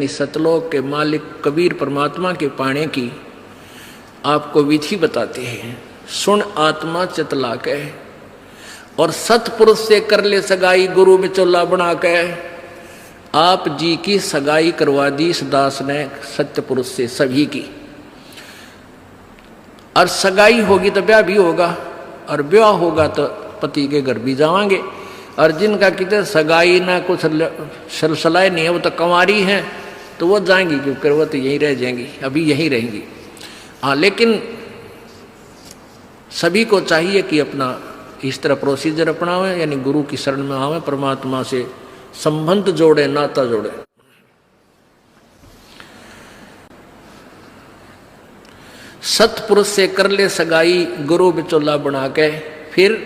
सतलोक के मालिक कबीर परमात्मा के पाने की आपको विधि बताते हैं। सुन आत्मा चितला के और सतपुरुष से कर ले सगाई, गुरु बिचौला बना के आप जी की सगाई करवा दी इस दास ने सत्य पुरुष से सभी की। और सगाई होगी तो ब्याह भी होगा, और ब्याह होगा तो पति के घर भी जावांगे। और जिनका कितने सगाई ना कुछ सलसलाए नहीं है, वो तो कंवारी हैं, तो वो जाएंगी क्योंकि वो तो यहीं रह जाएंगी, अभी यहीं रहेंगी। हाँ, लेकिन सभी को चाहिए कि अपना इस तरह प्रोसीजर अपनावें, यानी गुरु की शरण में आवें, परमात्मा से संबंध जोड़े, नाता जोड़े। सतपुरुष से कर ले सगाई, गुरु बिचौला बना के फिर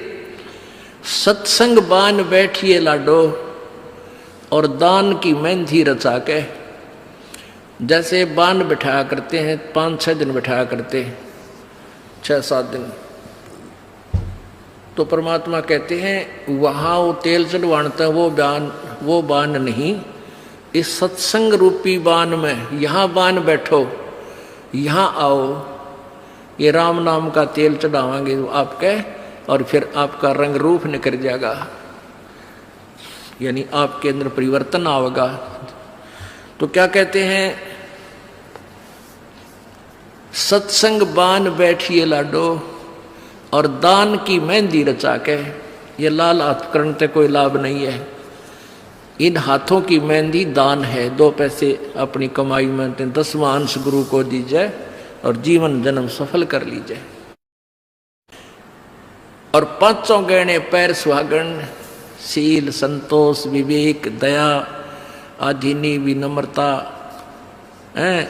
सत्संग बान बैठिए लाडो और दान की मेहंदी रचा के। जैसे बान बिठाया करते हैं, 5-6 दिन बिठाया करते हैं, 6-7 दिन, तो परमात्मा कहते हैं वहाँ वो तेल चढ़वाता वो बान नहीं, इस सत्संग रूपी बान में यहाँ बान बैठो, यहाँ आओ, ये राम नाम का तेल चढ़ावांगे आपके, और फिर आपका रंग रूप निकल जाएगा, यानी आपके अंदर परिवर्तन आएगा। तो क्या कहते हैं, सत्संग बान बैठिए लाडो और दान की मेहंदी रचा के। ये लाल हाथ करने से कोई लाभ नहीं है, इन हाथों की मेहंदी दान है। 2 पैसे अपनी कमाई में 10वां अंश गुरु को दीजिए और जीवन जन्म सफल कर लीजिए। और 5 गहने पैर सुहागन, शील, संतोष, विवेक, दया, आधीनी, विनम्रता,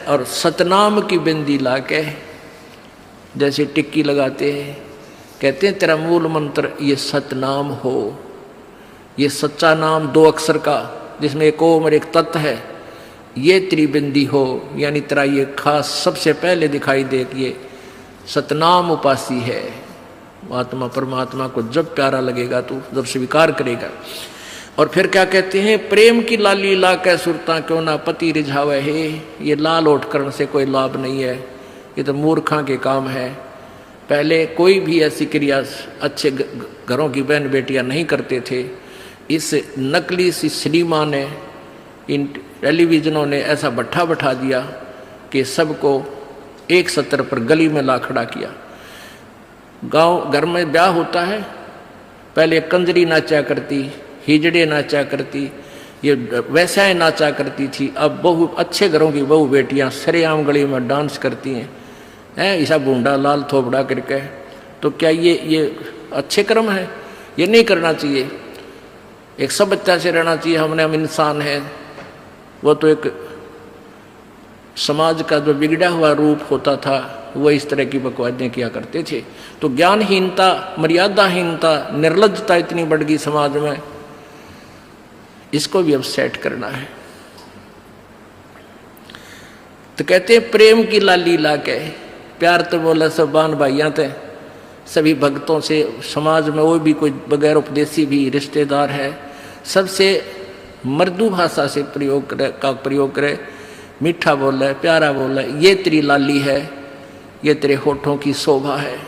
और सतनाम की बिंदी लाके जैसे टिक्की लगाते हैं, कहते हैं तेरा मूल मंत्र ये सतनाम हो, ये सच्चा नाम 2 अक्षर का जिसमें एक ओम और एक तत् है, ये त्रिबिंदी हो, यानी तेरा ये खास सबसे पहले दिखाई दे कि ये सतनाम उपासी है। आत्मा परमात्मा को जब प्यारा लगेगा तू जब स्वीकार करेगा। और फिर क्या कहते हैं, प्रेम की लाली ला कै सुरता क्यों ना पति रिझावे है। ये लाल ओठ करने से कोई लाभ नहीं है, ये तो मूर्खा के काम है। पहले कोई भी ऐसी क्रिया अच्छे घरों की बहन बेटियां नहीं करते थे। इस नकली सी सिनेमा ने, इन टेलीविजनों ने ऐसा भट्ठा बैठा दिया कि सबको एक सत्र पर गली में ला खड़ा किया। गांव घर में ब्याह होता है, पहले कंजरी नाचा करती, हिजड़े नाचा करती, ये वैसाएं नाचा करती थी। अब बहु अच्छे घरों की बहू बेटियां सरेआम गली में डांस करती हैं, ऐसा बूंदा लाल थोपड़ा करके। तो क्या ये अच्छे कर्म है? ये नहीं करना चाहिए। एक सभ्यता से रहना चाहिए। हम इंसान हैं, वो तो एक समाज का जो बिगड़ा हुआ रूप होता था वो इस तरह की बकवादियाँ किया करते थे। तो ज्ञानहीनता, मर्यादाहीनता, निर्लज्जता इतनी बढ़ गई समाज में, इसको भी अब सेट करना है। तो कहते हैं प्रेम की लाली ला के, प्यार तो बोला सब बान भाइयां थे, सभी भक्तों से, समाज में वो भी कोई बगैर उपदेशी भी रिश्तेदार है, सबसे मृदु भाषा से प्रयोग करे, मीठा बोला है, प्यारा बोला है, ये तेरी लाली है, ये तेरे होठों की शोभा है।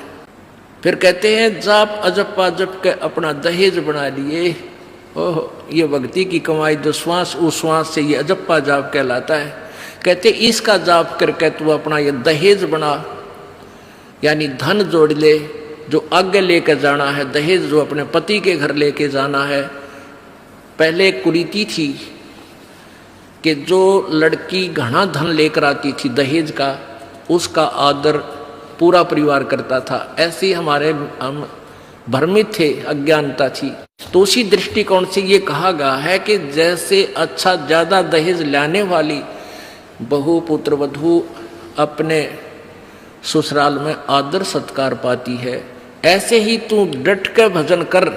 फिर कहते हैं जाप अजप्पा जप के अपना दहेज बना लिए। ओह, ये भक्ति की कमाई जो श्वास उस श्वास से ये अजप्पा जाप कहलाता है। कहते इसका जाप करके तू अपना ये दहेज बना, यानी धन जोड़ ले जो आगे लेकर जाना है, दहेज जो अपने पति के घर लेके जाना है। पहले कुरीति थी कि जो लड़की घना धन लेकर आती थी दहेज का, उसका आदर पूरा परिवार करता था। ऐसे हमारे हम भ्रमित थे, अज्ञानता थी। तो उसी दृष्टिकोण से ये कहा गया है कि जैसे अच्छा ज्यादा दहेज लाने वाली बहु पुत्र वधू अपने ससुराल में आदर सत्कार पाती है, ऐसे ही तू डट के भजन कर,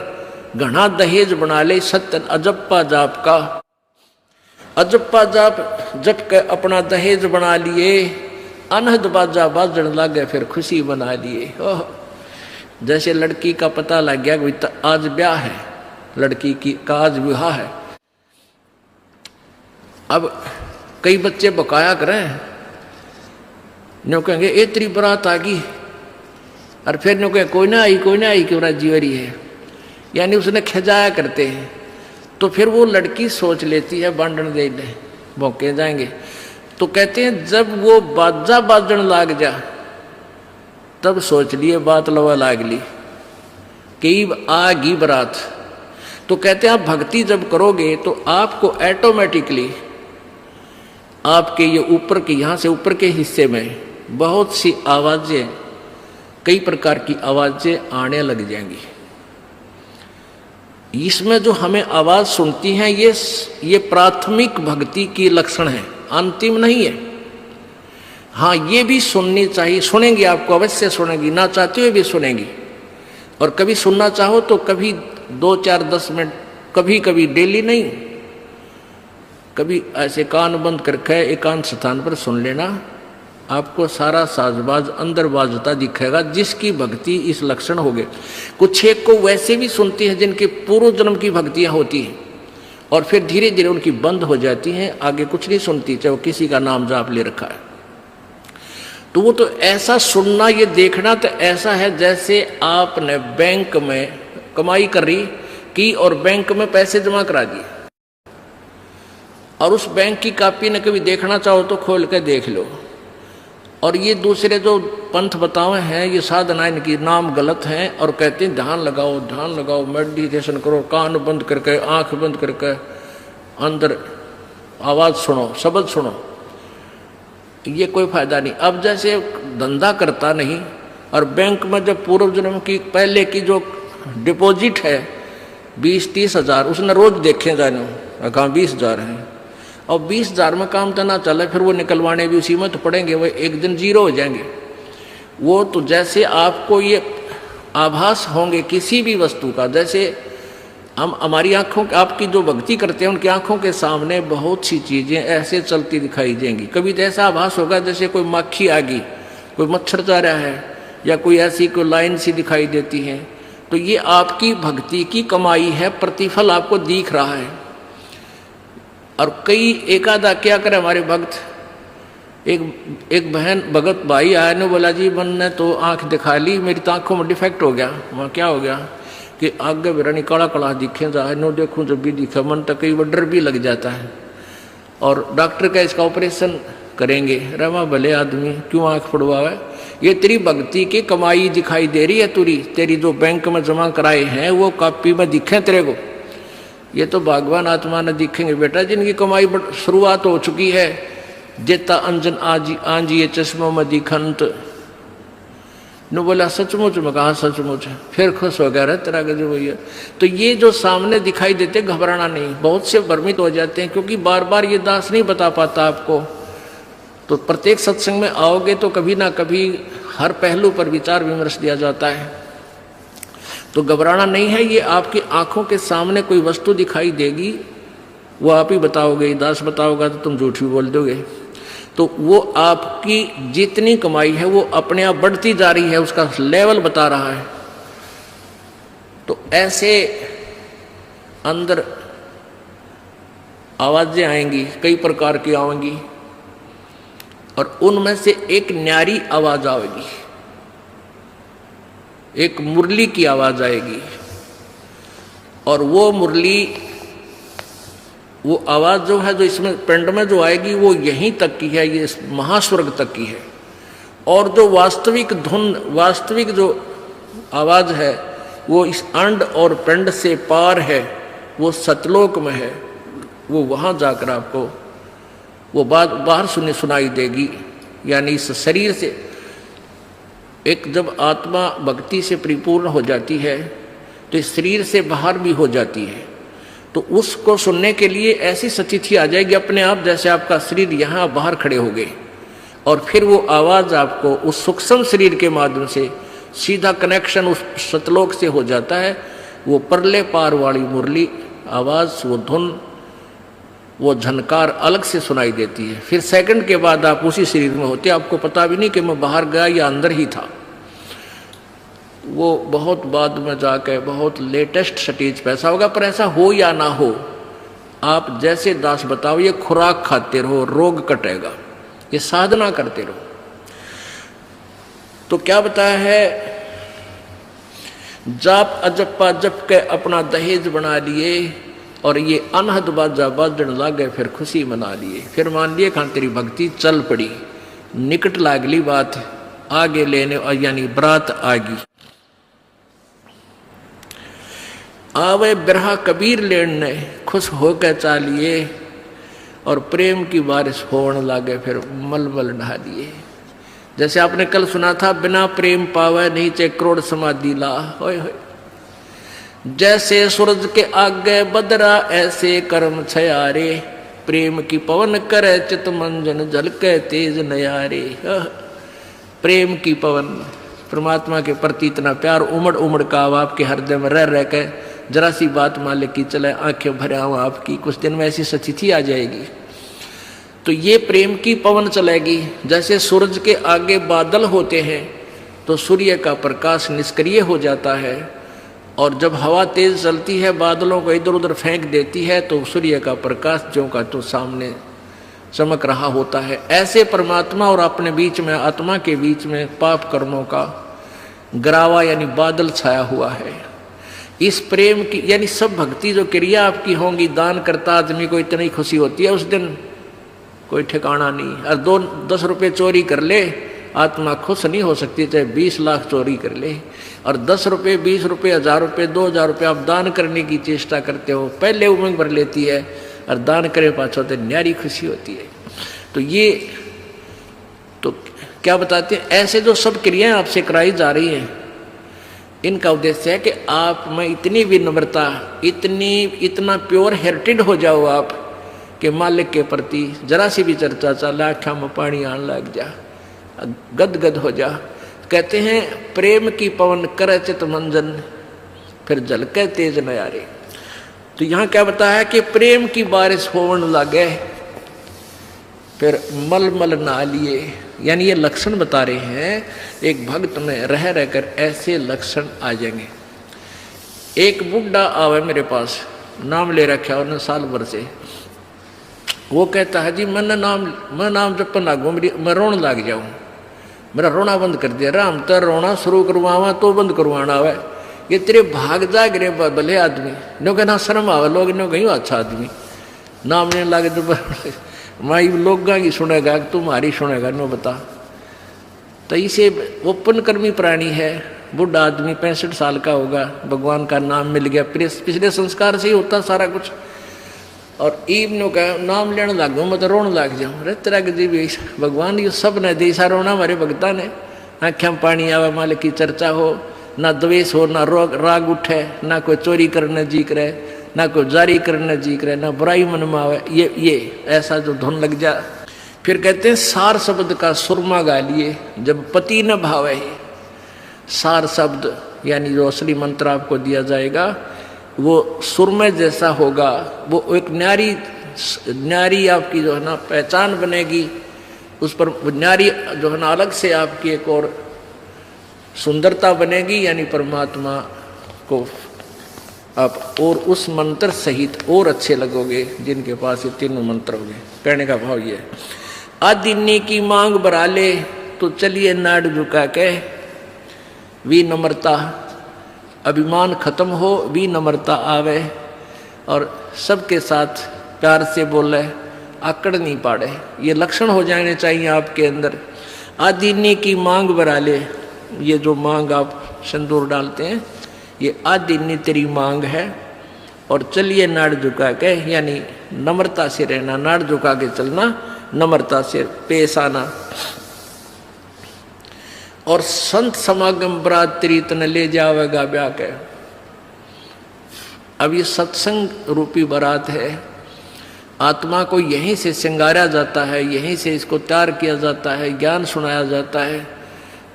घना दहेज बना ले सत्य अजप्पा जाप का। अजप्पा जाप जप के अपना दहेज बना लिए, अनहद बाजा बाजन लागे फिर खुशी बना लिए। ओह, जैसे लड़की का पता लग गया कि आज ब्याह है, लड़की की का आज विवाह है, अब कई बच्चे बकाया करें, न्यू कहेंगे ए तेरी बारात आ गई, और फिर न्यू कहें कोई ना आई क्यों ना जीवरी है, यानी उसने खजाया करते हैं। तो फिर वो लड़की सोच लेती है बांधन दे ले मौके जाएंगे। तो कहते हैं जब वो बाजा बाजन लाग जा तब सोच लिए बात लवा लाग ली कि आ गई बारात। तो कहते हैं आप भक्ति जब करोगे तो आपको ऑटोमेटिकली आपके ये ऊपर के यहाँ से ऊपर के हिस्से में बहुत सी आवाजें, कई प्रकार की आवाजें आने लग जाएंगी। इसमें जो हमें आवाज सुनती हैं ये प्राथमिक भक्ति की लक्षण है, अंतिम नहीं है। हाँ, ये भी सुननी चाहिए, सुनेंगी, आपको अवश्य सुनेंगी, ना चाहते हुए भी सुनेंगी। और कभी सुनना चाहो तो कभी 2, 4, 10 मिनट, कभी कभी डेली नहीं, कभी ऐसे कान बंद करके एकांत स्थान पर सुन लेना, आपको सारा साजबाज अंदर बाजता दिखेगा, जिसकी भक्ति इस लक्षण हो गए। कुछ एक को वैसे भी सुनती हैं जिनके पूर्व जन्म की भक्तियां होती हैं और फिर धीरे धीरे उनकी बंद हो जाती हैं, आगे कुछ नहीं सुनती, चाहे वो किसी का नाम जाप ले रखा है। तो वो तो ऐसा सुनना, ये देखना तो ऐसा है जैसे आपने बैंक में कमाई करी की और बैंक में पैसे जमा करा दिए, और उस बैंक की कॉपी ने कभी देखना चाहो तो खोल के देख लो। और ये दूसरे जो पंथ बताए हैं, ये साधना इनकी नाम गलत हैं, और कहते हैं ध्यान लगाओ, मेडिटेशन करो, कान बंद करके, आंख बंद करके, अंदर आवाज सुनो, शब्द सुनो। ये कोई फायदा नहीं। अब जैसे धंधा करता नहीं और बैंक में जब पूर्व जन्म की पहले की जो डिपॉजिट है 20-30 हजार, उसने रोज देखे जाने कहाँ 20,000 हैं, और 20,000 में काम तो ना चले, फिर वो निकलवाने भी उसी में तो पड़ेंगे, वो एक दिन जीरो हो जाएंगे। वो तो जैसे आपको ये आभास होंगे किसी भी वस्तु का, जैसे हम हमारी आंखों, आपकी जो भक्ति करते हैं उनकी आंखों के सामने बहुत सी चीजें ऐसे चलती दिखाई देंगी। कभी तो ऐसा आभास होगा जैसे कोई मक्खी आ गई, कोई मच्छर जा रहा है, या कोई ऐसी कोई लाइन सी दिखाई देती है। तो ये आपकी भक्ति की कमाई है, प्रतिफल आपको दिख रहा है। और कई एकादा क्या करे हमारे भक्त, एक बहन भगत भाई आया ने बोला जी मैंने तो आंख दिखा ली, मेरी तो आंखों में डिफेक्ट हो गया। वहाँ क्या हो गया कि आगे बेरानी काला काला दिखे जाए, नो देखूं जब भी दिखा, मन तक कई डर भी लग जाता है। और डॉक्टर का इसका ऑपरेशन करेंगे, रमा भले आदमी क्यों आंख पड़वावे, ये तेरी भक्ति की कमाई दिखाई दे रही है, तेरी जो बैंक में जमा कराए हैं वो कॉपी में दिखे तेरे को। ये तो भगवान आत्मा ने दिखेंगे बेटा, जिनकी कमाई शुरुआत हो चुकी है। जेता अंजन आंजिए चश्मों में दिखंत, नु बोला सचमुच में, कहा सचमुच, फिर खुश हो गया रहा तेरा गजब भैया। तो ये जो सामने दिखाई देते घबराना नहीं। बहुत से भ्रमित हो जाते हैं क्योंकि बार बार ये दास नहीं बता पाता आपको। तो प्रत्येक सत्संग में आओगे तो कभी ना कभी हर पहलू पर विचार विमर्श दिया जाता है। तो घबराना नहीं है, ये आपकी आंखों के सामने कोई वस्तु दिखाई देगी, वो आप ही बताओगे, दास बताओगा तो तुम झूठ भी बोल दोगे। तो वो आपकी जितनी कमाई है वो अपने आप बढ़ती जा रही है, उसका लेवल बता रहा है। तो ऐसे अंदर आवाजें आएंगी, कई प्रकार की आएंगी, और उनमें से एक न्यारी आवाज आएगी, एक मुरली की आवाज आएगी। और वो मुरली, वो आवाज जो है, जो इसमें पिंड में जो आएगी वो यहीं तक की है, ये महास्वर्ग तक की है। और जो वास्तविक धुन, वास्तविक जो आवाज है वो इस अंड और पिंड से पार है, वो सतलोक में है। वो वहां जाकर आपको वो बात बाहर सुनाई देगी। यानी इस शरीर से एक जब आत्मा भक्ति से परिपूर्ण हो जाती है तो इस शरीर से बाहर भी हो जाती है। तो उसको सुनने के लिए ऐसी स्थिति आ जाएगी अपने आप, जैसे आपका शरीर यहाँ बाहर खड़े हो गए, और फिर वो आवाज़ आपको उस सूक्ष्म शरीर के माध्यम से सीधा कनेक्शन उस सतलोक से हो जाता है। वो परले पार वाली मुरली आवाज़, वो धुन, वो झनकार अलग से सुनाई देती है। फिर सेकंड के बाद आप उसी शरीर में होते, आपको पता भी नहीं कि मैं बाहर गया या अंदर ही था। वो बहुत बाद में जाकर बहुत लेटेस्ट स्टेज पे ऐसा होगा, पर ऐसा हो या ना हो, आप जैसे दास बताओ, ये खुराक खाते रहो, रोग कटेगा, ये साधना करते रहो। तो क्या बताया है, जाप अजप्पा जप के अपना दहेज बना लिए और ये अनहद बाजा बाजन लागे, फिर खुशी मना लिए। फिर मान लिए खान तेरी भक्ति चल पड़ी, निकट लागली बात आगे लेने, यानी बरात आगी। आवे बिरहा कबीर लेने, खुश होकर चालिए और प्रेम की बारिश होने लागे, फिर मलमल ढा दिए। जैसे आपने कल सुना था, बिना प्रेम पावे नहीं चे करोड़ समाधि ला। होय होय। जैसे सूरज के आगे बदरा ऐसे कर्म छयारे, प्रेम की पवन करे चित मंजन झलके तेज नयारे। प्रेम की पवन, परमात्मा के प्रति इतना प्यार उमड़ उमड़ का अब आपके हृदय में रह रह के जरा सी बात मालिक की चले, आंखें भरे आऊं आपकी, कुछ दिन में ऐसी सचिथी आ जाएगी। तो ये प्रेम की पवन चलेगी। जैसे सूरज के आगे बादल होते हैं तो सूर्य का प्रकाश निष्क्रिय हो जाता है, और जब हवा तेज चलती है बादलों को इधर उधर फेंक देती है तो सूर्य का प्रकाश ज्यों का तो सामने चमक रहा होता है। ऐसे परमात्मा और अपने बीच में, आत्मा के बीच में पाप कर्मों का गरावा यानी बादल छाया हुआ है। इस प्रेम की यानी सब भक्ति जो क्रिया आपकी होंगी, दान करता आदमी को इतनी खुशी होती है, उस दिन कोई ठिकाना नहीं। और 10 रुपये चोरी कर ले, आत्मा खुश नहीं हो सकती, चाहे 20 लाख चोरी कर ले। और 10 रुपये, 20 रुपये, 1000 रुपये, 2000 रुपये आप दान करने की चेष्टा करते हो, पहले उमंग भर लेती है, और दान करे पाछो तो न्यारी खुशी होती है। तो ये तो क्या बताते हैं, ऐसे जो सब क्रियाएं आपसे कराई जा रही हैं, इनका उद्देश्य है कि आप में इतनी विनम्रता, इतना प्योर हार्टेड हो जाओ आप कि मालिक के प्रति जरा सी भी चर्चा चला आँखों में पानी आने लग जा, गदगद हो जा। कहते हैं प्रेम की पवन करे चित मंजन, फिर झलके तेज नयारे। तो यहाँ क्या बताया कि प्रेम की बारिश होने लगे, फिर मलमल नहा लिए। यानी ये लक्षण बता रहे हैं, एक भक्त में रह रहकर ऐसे लक्षण आ जाएंगे। एक बुढ़ा आवे मेरे पास, नाम ले रखा है उन्होंने साल भर से। वो कहता है जी मैं नाम जपन लागू, मैं रोने लग जाऊं, मेरा रोना बंद कर दिया। राम तो रोना शुरू करवावा तो बंद करवाना आवे, ये तेरे भाग जाग रे भले आदमी। नो कहना शर्म आवे, लोग नो कहीं अच्छा आदमी नाम लेने लगे तो माई लोग की सुनेगा तुम्हारी सुनेगा, नो बता। तो इसे ओपन कर्मी प्राणी है, बुढ़ा आदमी 65 साल का होगा, भगवान का नाम मिल गया, पिछले संस्कार से ही होता सारा कुछ। और ईब नो कह नाम लेने लग गो, मैं तो रोने लग जाऊँ। अरे तेरा जी भी भगवान ये सब ने देसा रोना हमारे भगता ने, आँखें में पानी आवे, मालिक की चर्चा हो, ना द्वेष हो, ना राग उठे, ना कोई चोरी करने जी करे, ना कोई जारी करने जी करे, ना बुराई मन में आवे। ये ऐसा जो धुन लग जा। फिर कहते हैं सार शब्द का सुरमा गा लिए, जब पति न भावे। सार शब्द यानी जो असली मंत्र आपको दिया जाएगा वो सुरमय जैसा होगा, वो एक न्यारी आपकी जो है ना पहचान बनेगी, उस पर न्यारी जो है ना अलग से आपकी एक और सुंदरता बनेगी। यानी परमात्मा को आप और उस मंत्र सहित और अच्छे लगोगे जिनके पास ये तीनों मंत्र होंगे। कहने का भाव ये, आदिन्नी की मांग बरा ले तो चलिए नाड़ झुका के, विनम्रता, अभिमान खत्म हो, विनम्रता आवे, और सबके साथ प्यार से बोले, आकड़ नहीं पाड़े। ये लक्षण हो जाने चाहिए आपके अंदर। आदिन्नी की मांग बरा ले, ये जो मांग आप सिंदूर डालते हैं, ये आदिन्नी तेरी मांग है। और चलिए नाड़ झुका के, यानी नम्रता से रहना, नाड़ झुका के चलना, नम्रता से पेश आना। और संत समागम बरात तेरी तन ले जावेगा ब्याह के। अब ये सत्संग रूपी बारात है, आत्मा को यहीं से श्रृंगारा जाता है, यहीं से इसको तैयार किया जाता है, ज्ञान सुनाया जाता है।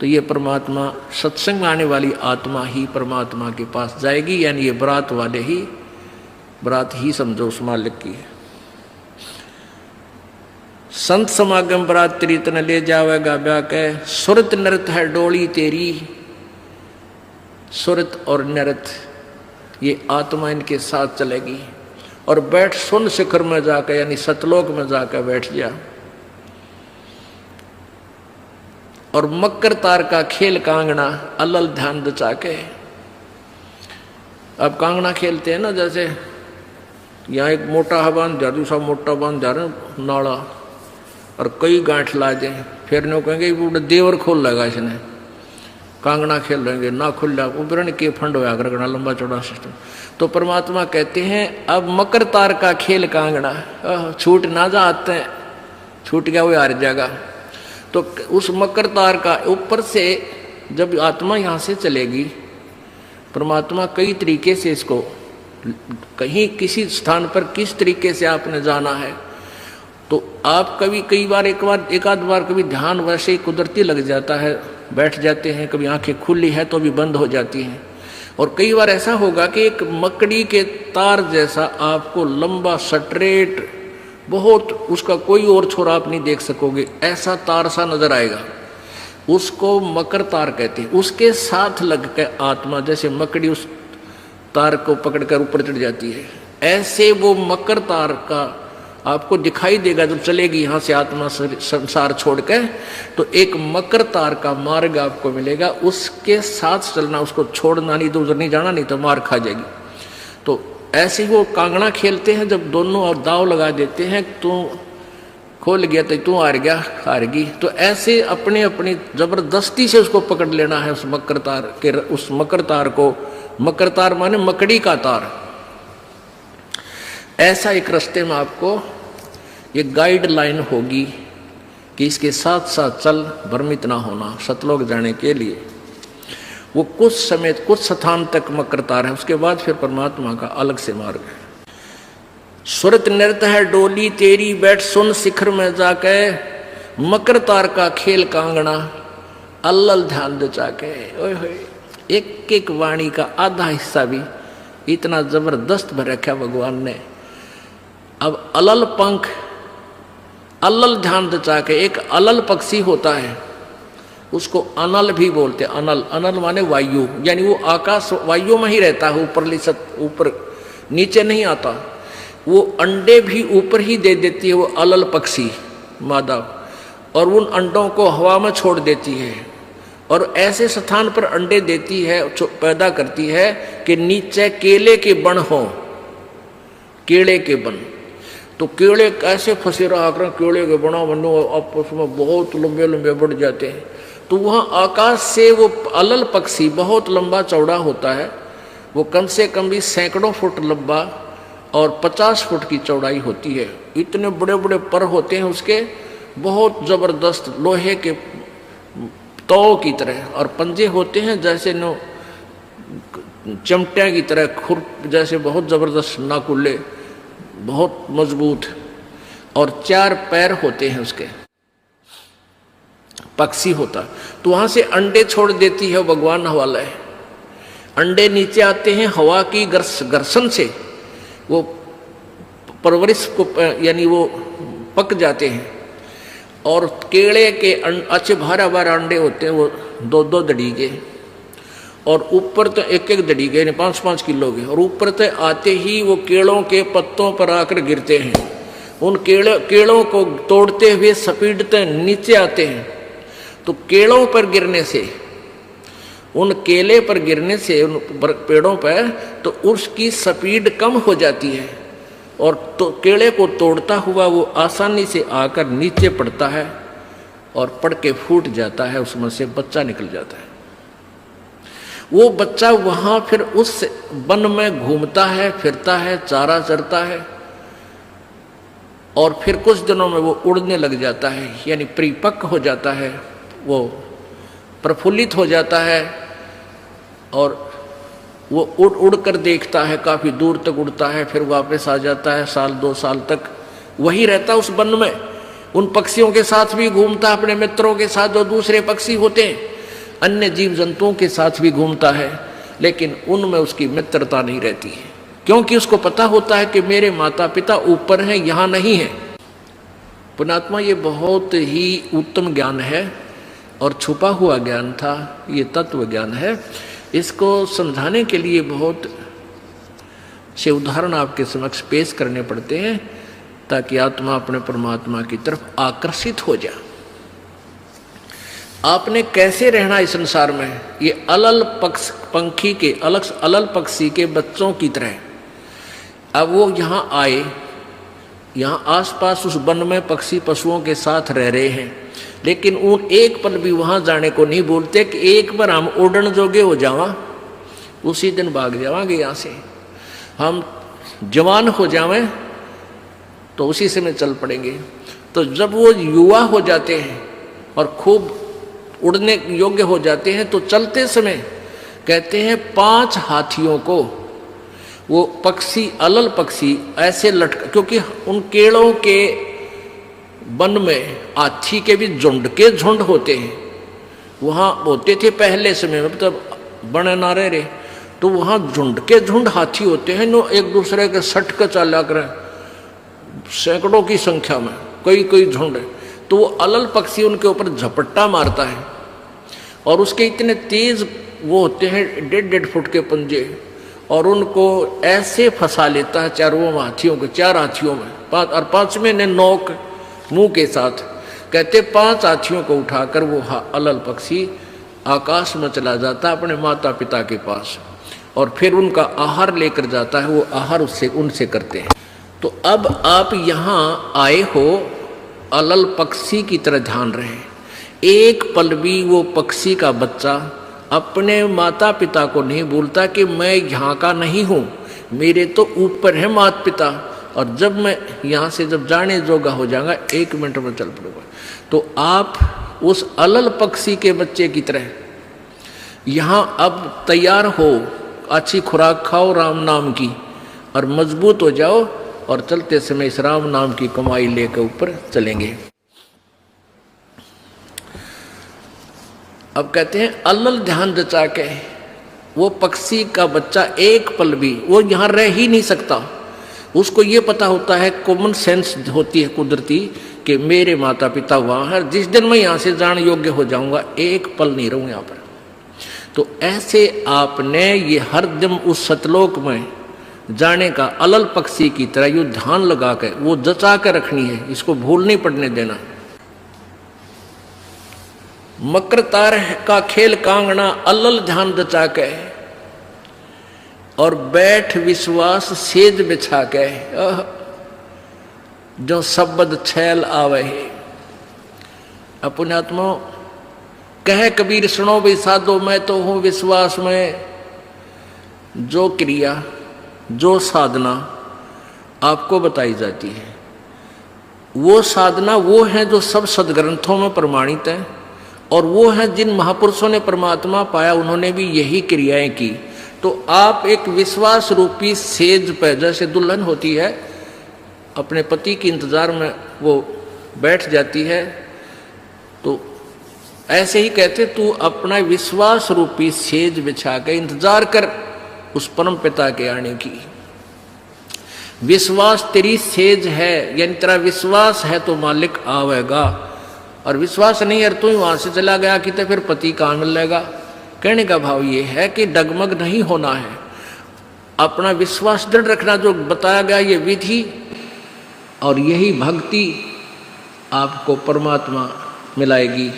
तो ये परमात्मा, सत्संग में आने वाली आत्मा ही परमात्मा के पास जाएगी। यानी ये बरात वाले ही, बरात ही समझो उस मालिक की। संत समागम बरात तेरी तन ले जावेगा ब्याह के, सुरत नृत है डोली तेरी। सुरत और नृत ये आत्मा इनके साथ चलेगी। और बैठ सुन शिखर में जाकर यानी सतलोक में जाकर बैठ गया। और मकर तार का खेल कांगना अलल ध्यान दचा के। अब कांगना खेलते हैं ना, जैसे यहाँ एक मोटा बांध जा, दूसरा मोटा बांध जा रहे नाड़ा और कई गांठ ला दें, फिर नो कहेंगे वो देवर खोल लेगा इसने, कांगना खेल रहेंगे ना खुल जा उबरण के फंड होया करना लंबा चौड़ा सिस्टम। तो परमात्मा कहते हैं अब मकर तार का खेल कांगना, छूट ना जा आते हैं, छूट गया वो हार जाएगा। तो उस मकर तार का ऊपर से जब आत्मा यहाँ से चलेगी, परमात्मा कई तरीके से इसको कहीं किसी स्थान पर किस तरीके से आपने जाना है, तो आप कभी कई बार एक आध बार कभी ध्यान वैसे ही कुदरती लग जाता है, बैठ जाते हैं, कभी आंखें खुली है तो भी बंद हो जाती हैं। और कई बार ऐसा होगा कि एक मकड़ी के तार जैसा आपको लंबा स्ट्रेट बहुत, उसका कोई और छोर आप नहीं देख सकोगे, ऐसा तार सा नजर आएगा, उसको मकर तार कहते हैं। उसके साथ लग के आत्मा जैसे मकड़ी उस तार को पकड़कर ऊपर चढ़ जाती है, ऐसे वो मकर तार का आपको दिखाई देगा जब चलेगी यहाँ से आत्मा संसार छोड़ के। तो एक मकर तार का मार्ग आपको मिलेगा, उसके साथ चलना, उसको छोड़ना नहीं तो उधर नहीं जाना, नहीं तो मार खा जाएगी। तो ऐसे ही वो कांगड़ा खेलते हैं, जब दोनों और दाव लगा देते हैं, तू खोल गया तो तू हार गया हारगी, तो ऐसे अपने अपनी जबरदस्ती से उसको पकड़ लेना है उस मकर तार के, उस मकर तार को। मकर तार माने मकड़ी का तार। ऐसा एक रास्ते में आपको ये गाइडलाइन होगी कि इसके साथ साथ चल, भ्रमित ना होना। सतलोक जाने के लिए वो कुछ समय कुछ स्थान तक मकर तार है, उसके बाद फिर परमात्मा का अलग से मार्ग है। सुरत नृत्य है डोली तेरी, बैठ सुन शिखर में जाके, मकर तार का खेल कांगना अल्लल ध्यान दचा के। ओए होए, एक एक वाणी का आधा हिस्सा भी इतना जबरदस्त भर रखा भगवान ने। अब अलल पंख, अलल ध्यान दचा के, एक अलल पक्षी होता है, उसको अनल भी बोलते हैं। अनल, अनल माने वायु, यानी वो आकाश वायु में ही रहता है, ऊपर नीचे नहीं आता। वो अंडे भी ऊपर ही दे देती है वो अलल पक्षी मादा, और उन अंडों को हवा में छोड़ देती है, और ऐसे स्थान पर अंडे देती है, पैदा करती है कि नीचे केले के बन हो, केले के बन। तो केले कैसे फंसे रहा कर, केले के बना बनो आपस में बहुत लंबे लंबे बढ़ जाते हैं। तो वहाँ आकाश से वो अलल पक्षी बहुत लंबा चौड़ा होता है, वो कम से कम भी सैकड़ों फुट लंबा और 50 फुट की चौड़ाई होती है। इतने बड़े बड़े पर होते हैं उसके, बहुत जबरदस्त लोहे के तौ की तरह, और पंजे होते हैं जैसे नो चमटिया की तरह, खुर जैसे बहुत जबरदस्त नाकुल्ले, बहुत मजबूत, और 4 पैर होते हैं उसके, पक्षी होता। तो वहां से अंडे छोड़ देती है भगवान हवाला है। अंडे नीचे आते हैं हवा की घर्षण से, वो परवरिश को यानी वो पक जाते हैं, और केले के अच्छे भारा भारा अंडे होते हैं, वो 2-2 दड़ी के, और ऊपर तो 1-1 दड़ी के 5-5 किलो के, और ऊपर तो आते ही वो केलों के पत्तों पर आकर गिरते हैं। उन केलों को तोड़ते हुए सपीटते नीचे आते हैं। तो केलों पर गिरने से, उन केले पर गिरने से, उन पेड़ों पर, तो उसकी स्पीड कम हो जाती है, और तो केले को तोड़ता हुआ वो आसानी से आकर नीचे पड़ता है, और पड़ के फूट जाता है, उसमें से बच्चा निकल जाता है। वो बच्चा वहां फिर उस वन में घूमता है, फिरता है, चारा चरता है, और फिर कुछ दिनों में वो उड़ने लग जाता है, यानी परिपक्व हो जाता है, वो प्रफुल्लित हो जाता है, और वो उड़ कर देखता है, काफी दूर तक उड़ता है, फिर वापस आ जाता है, 1-2 साल तक वही रहता उस वन में। उन पक्षियों के साथ भी घूमता है, अपने मित्रों के साथ जो दूसरे पक्षी होते हैं, अन्य जीव जंतुओं के साथ भी घूमता है, लेकिन उनमें उसकी मित्रता नहीं रहती है, क्योंकि उसको पता होता है कि मेरे माता पिता ऊपर हैं, यहाँ नहीं है। पुण्यात्मा, ये बहुत ही उत्तम ज्ञान है और छुपा हुआ ज्ञान था, ये तत्व ज्ञान है। इसको समझाने के लिए बहुत से उदाहरण आपके समक्ष पेश करने पड़ते हैं ताकि आत्मा अपने परमात्मा की तरफ आकर्षित हो जाए। आपने कैसे रहना इस संसार में, ये अलल पक्षी के बच्चों की तरह। अब वो यहाँ आए, यहाँ आसपास उस वन में पक्षी पशुओं के साथ रह रहे हैं, लेकिन उन एक पल भी वहाँ जाने को नहीं बोलते कि एक बार हम उड़न जोगे हो जावा, उसी दिन भाग जावांगे यहाँ से, हम जवान हो जावें तो उसी समय चल पड़ेंगे। तो जब वो युवा हो जाते हैं और खूब उड़ने योग्य हो जाते हैं तो चलते समय कहते हैं 5 हाथियों को वो पक्षी, अलल पक्षी ऐसे लटका, क्योंकि उन केड़ों के वन में हाथी के भी झुंड के झुंड होते हैं, वहाँ होते थे पहले समय में, मतलब बने ना रहे, तो वहाँ झुंड के झुंड हाथी होते हैं, नो एक दूसरे के सट कर चला कर सैकड़ों की संख्या में, कई झुंड है। तो वो अलल पक्षी उनके ऊपर झपट्टा मारता है और उसके इतने तेज वो होते हैं 1.5 फुट के पंजे, और उनको ऐसे फंसा लेता है चारों हाथियों को, 4 हाथियों में, 5 और 5वें ने नोक मुंह के साथ, कहते 5 हाथियों को उठाकर वो अलल पक्षी आकाश में चला जाता है अपने माता पिता के पास, और फिर उनका आहार लेकर जाता है, वो आहार उससे उनसे करते हैं। तो अब आप यहाँ आए हो, अलल पक्षी की तरह ध्यान रहे, एक पल भी वो पक्षी का बच्चा अपने माता पिता को नहीं बोलता कि मैं यहाँ का नहीं हूँ, मेरे तो ऊपर है माता पिता, और जब मैं यहाँ से जब जाने जोगा हो जाऊंगा 1 मिनट में चल पड़ूंगा। तो आप उस अलल पक्षी के बच्चे की तरह यहाँ अब तैयार हो, अच्छी खुराक खाओ राम नाम की, और मजबूत हो जाओ, और चलते समय इस राम नाम की कमाई लेकर ऊपर चलेंगे। अब कहते हैं अलल ध्यान जचा के वो पक्षी का बच्चा एक पल भी वो यहाँ रह ही नहीं सकता, उसको ये पता होता है, कॉमन सेंस होती है कुदरती, कि मेरे माता पिता वहाँ है, जिस दिन मैं यहाँ से जान योग्य हो जाऊंगा एक पल नहीं रहूँ यहाँ पर। तो ऐसे आपने ये हर दम उस सतलोक में जाने का अलल पक्षी की तरह यो ध्यान लगा कर वो जचा कर रखनी है, इसको भूल नहीं पड़ने देना। मकर तार का खेल कांगना अलल ध्यान जचा के, और बैठ विश्वास सेज बिछा के, जो शब्द छैल आवे है। अपनात्मा कह कबीर सुनो भी साधो, मैं तो हूं विश्वास में, जो क्रिया जो साधना आपको बताई जाती है वो साधना वो है जो सब सदग्रंथों में प्रमाणित है, और वो है जिन महापुरुषों ने परमात्मा पाया उन्होंने भी यही क्रियाएं की। तो आप एक विश्वास रूपी सेज पे, जैसे दुल्हन होती है अपने पति के इंतजार में वो बैठ जाती है, तो ऐसे ही कहते तू अपना विश्वास रूपी सेज बिछा के इंतजार कर उस परम पिता के आने की। विश्वास तेरी सेज है, यानी तेरा विश्वास है तो मालिक आवेगा, और विश्वास नहीं है तू ही वहां से चला गया कि तो फिर पति कहाँ मिलेगा। कहने का भाव ये है कि डगमग नहीं होना है, अपना विश्वास दृढ़ रखना, जो बताया गया ये विधि और यही भक्ति आपको परमात्मा मिलाएगी।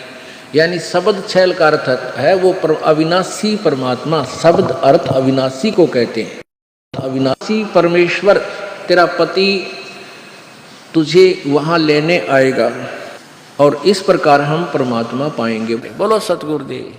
यानी शब्द छैल का अर्थ है वो अविनाशी परमात्मा, शब्द अर्थ अविनाशी को कहते हैं। अविनाशी परमेश्वर तेरा पति तुझे वहां लेने आएगा, और इस प्रकार हम परमात्मा पाएंगे। बोलो सतगुरुदेव।